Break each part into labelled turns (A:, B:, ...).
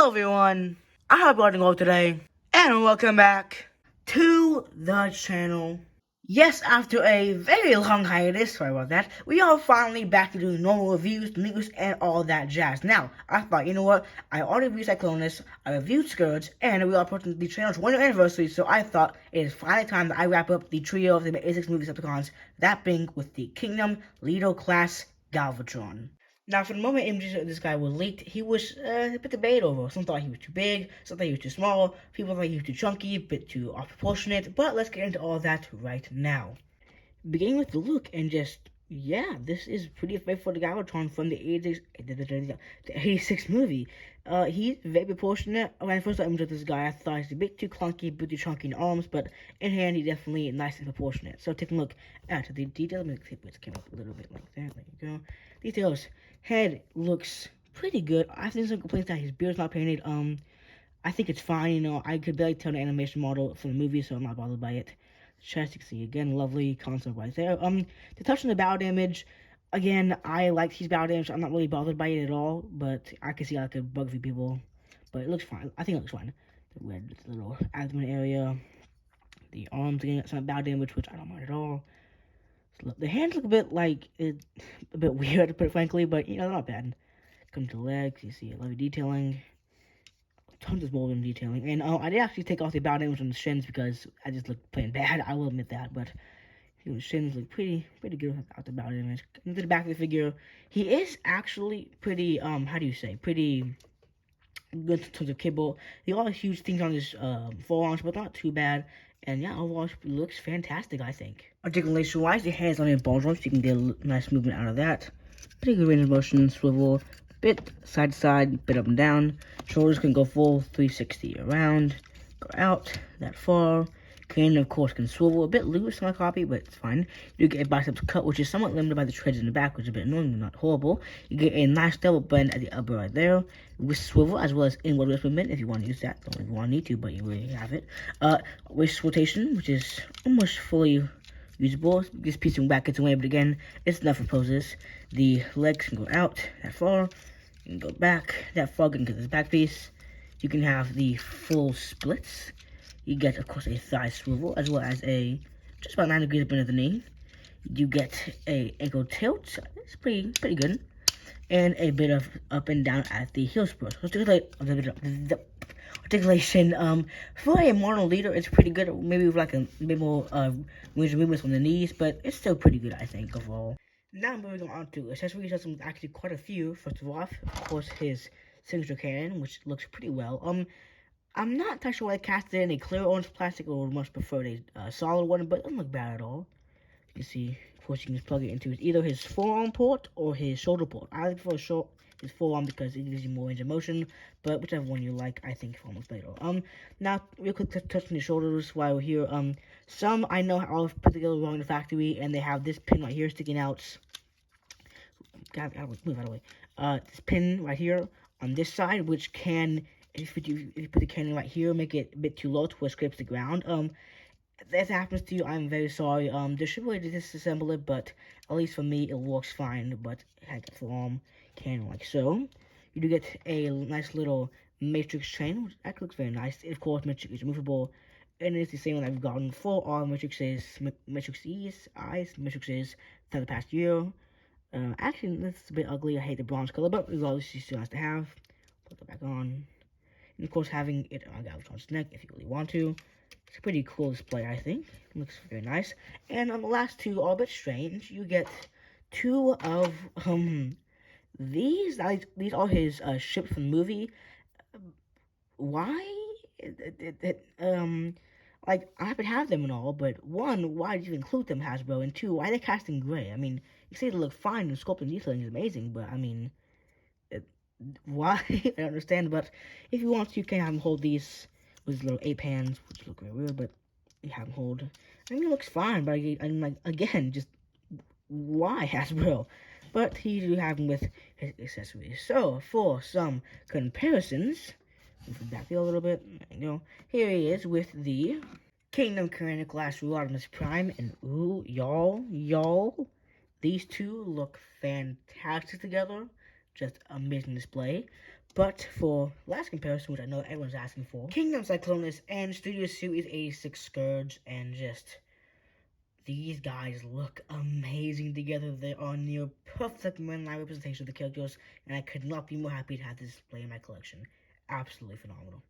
A: Hello everyone, I hope you're doing well today, and welcome back to the channel. Yes, after a very long hiatus, sorry about that, we are finally back to doing normal reviews, news, and all that jazz. Now, I thought, you know what, I already reviewed Cyclonus, I reviewed Scourge, and we are approaching the channel's 1 year anniversary, so I thought it is finally time that I wrap up the trio of the A6 movie Decepticons, that being with the Kingdom Leader Class Galvatron. Now, for the moment images of this guy were leaked, he was a bit debated over. Some thought he was too big, some thought he was too small, people thought he was too chunky, a bit too off-proportionate, but let's get into all that right now. Beginning with the look, and just, yeah, this is pretty faithful to Galvatron from the 86 movie. He's very proportionate. When I first saw image of this guy, I thought he's a bit too clunky, a bit too chunky in arms, but in hand, he's definitely nice and proportionate. So take a look at the details. Let me clip it came up a little bit like that. There you go. Details. Head looks pretty good. I think some complaints that his beard's not painted. I think it's fine. You know, I could barely tell the animation model from the movie, so I'm not bothered by it. Chest, you can see again, lovely concept right there. The touch on the battle damage, again, I like his battle damage. I'm not really bothered by it at all, but I can see how it could bug a few people. But it looks fine. I think it looks fine. The red little abdomen area, the arms getting some battle damage, which I don't mind at all. So the hands look a bit like a bit weird, to put it frankly, but you know they're not bad. Come to the legs, you see a lovely detailing. Tons of molding detailing, and I did actually take off the battle damage on the shins because I just looked plain bad. I will admit that, but the shins look pretty good without the battle damage. Into the back of the figure, he is actually pretty pretty good in terms of kibble. There are huge things on his forearms, but not too bad. And yeah, overall it looks fantastic, I think. Articulation wise, the hands on his ball joints, you can get a nice movement out of that. Pretty good range of motion, swivel. Bit side to side, bit up and down. Shoulders can go full 360 around, go out that far. Can of course can swivel a bit loose on my copy, but it's fine. You get a biceps cut, which is somewhat limited by the treads in the back, which is a bit annoying but not horrible. You get a nice double bend at the upper right there, with swivel as well as inward wrist movement if you want to use that. Don't even want to need to, but you really have it. Wrist rotation, which is almost fully usable. This piece from back gets away, but again, it's enough for poses. The legs can go out that far, you can go back that far, into this back piece. You can have the full splits. You get, of course, a thigh swivel, as well as a just about 9 degrees bend of the knee. You get a ankle tilt. It's pretty good. And a bit of up and down at the heel spurs. Articulation, for a modern leader, it's pretty good. Maybe with like a bit more range of movements on the knees, but it's still pretty good, I think, overall. Now moving on to accessories. There's actually quite a few. First of all, of course, his signature cannon, which looks pretty well. I'm not entirely sure why I cast it in a clear orange plastic, or would much prefer a solid one, but it doesn't look bad at all. You can see, of course, you can just plug it into either his forearm port or his shoulder port. I like for his forearm because it gives you more range of motion, but whichever one you like, I think forearm looks better. Now, real quick, touching the shoulders while we're here. Some I know are put together wrong in the factory, and they have this pin right here sticking out. Move out of the way. This pin right here on this side, which can, if you put the cannon right here, make it a bit too low to where it scrapes the ground. If that happens to you, I'm very sorry. They should really disassemble it, but at least for me, it works fine. But I had the forearm cannon like so. You do get a nice little matrix chain, which actually looks very nice. Of course, matrix is removable, and it's the same one I've gotten for all matrices, eyes, matrices for the past year. Actually, that's a bit ugly. I hate the bronze color, but regardless, it's still nice to have. Put it back on. And of course, having it on Galvatron's neck if you really want to. It's a pretty cool display, I think. It looks very nice. And on the last two are a bit strange. You get two of these. These are his ships from the movie. Why? Like, I happen to have them and all, but one, why did you include them, Hasbro? And two, why are they cast in gray? I mean, you say they look fine, and sculpt and detailing is amazing, but I mean, why? I don't understand, but if you want to, you can have them hold these with his little 8 hands, which look very weird, but you have them hold. I mean, it looks fine, but I'm like, again, just why, Hasbro? But he do have them with his accessories. So, for some comparisons, back a little bit, here he is with the Kingdom Current Glass Rule Artemis Prime, and ooh, y'all, these two look fantastic together. Just amazing display. But for last comparison, which I know everyone's asking for, Kingdom Cyclonus and Studio Series 86 Scourge, and just these guys look amazing together. They are near perfect mainline representation of the characters, and I could not be more happy to have this display in my collection. Absolutely phenomenal.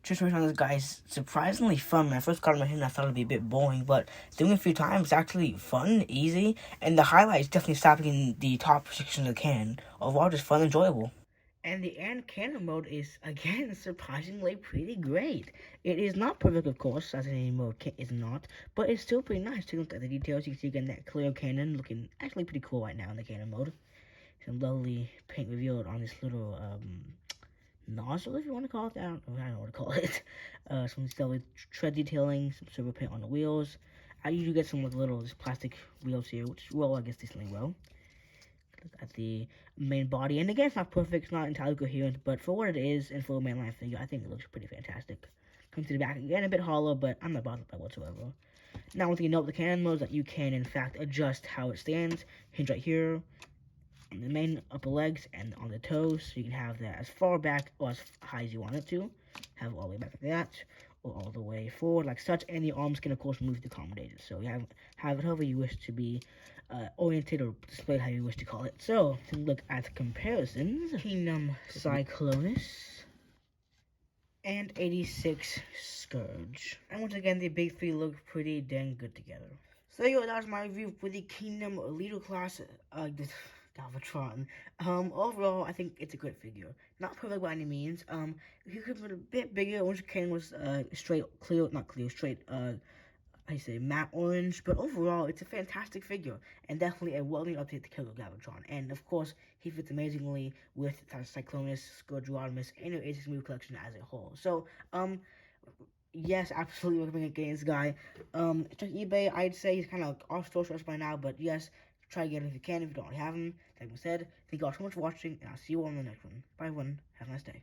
A: Transformation on this guy is surprisingly fun. When I first got him in, I thought it'd be a bit boring, but doing it a few times is actually fun, easy, and the highlight is definitely stopping in the top section of the cannon. Overall, just fun and enjoyable. And the end cannon mode is, again, surprisingly pretty great. It is not perfect, of course, as any mode is not, but it's still pretty nice. Take a look at the details. You can see again that clear cannon looking actually pretty cool right now in the cannon mode. Some lovely paint revealed on this little nozzle, if you want to call it that. I don't know what to call it. Some lovely tread detailing, some silver paint on the wheels. I usually get some like little just plastic wheels here, which roll, I guess, decently well. Look at the main body, and again, it's not perfect, it's not entirely coherent, but for what it is and for a mainline figure, I think it looks pretty fantastic. Come to the back again, a bit hollow, but I'm not bothered by it whatsoever. Now, one thing you know with the cannon mode is that you can, in fact, adjust how it stands. Hinge right here on the main upper legs and on the toes, so you can have that as far back or as high as you want it to. Have it all the way back like that, or all the way forward like such, and the arms can, of course, move to accommodate it. So you have it however you wish to be oriented or displayed, how you wish to call it. So, to look at comparisons, Kingdom Cyclonus and 86 Scourge. And once again, the big three look pretty dang good together. So there you go, that was my review for the Kingdom Leader Class Galvatron. Overall, I think it's a great figure. Not perfect by any means. If you could put a bit bigger, Orange King was straight, I say matte orange, but overall, it's a fantastic figure, and definitely a well-needed update to Killer Galvatron. And of course, he fits amazingly with Cyclonus, Scourge, Rodimus, and your 86 movie collection as a whole. So, yes, absolutely recommend getting this guy. Check eBay. I'd say he's kind of off store by now, but yes, try to get him if you can if you don't already have him. Like I said, thank you all so much for watching, and I'll see you all in the next one. Bye, everyone. Have a nice day.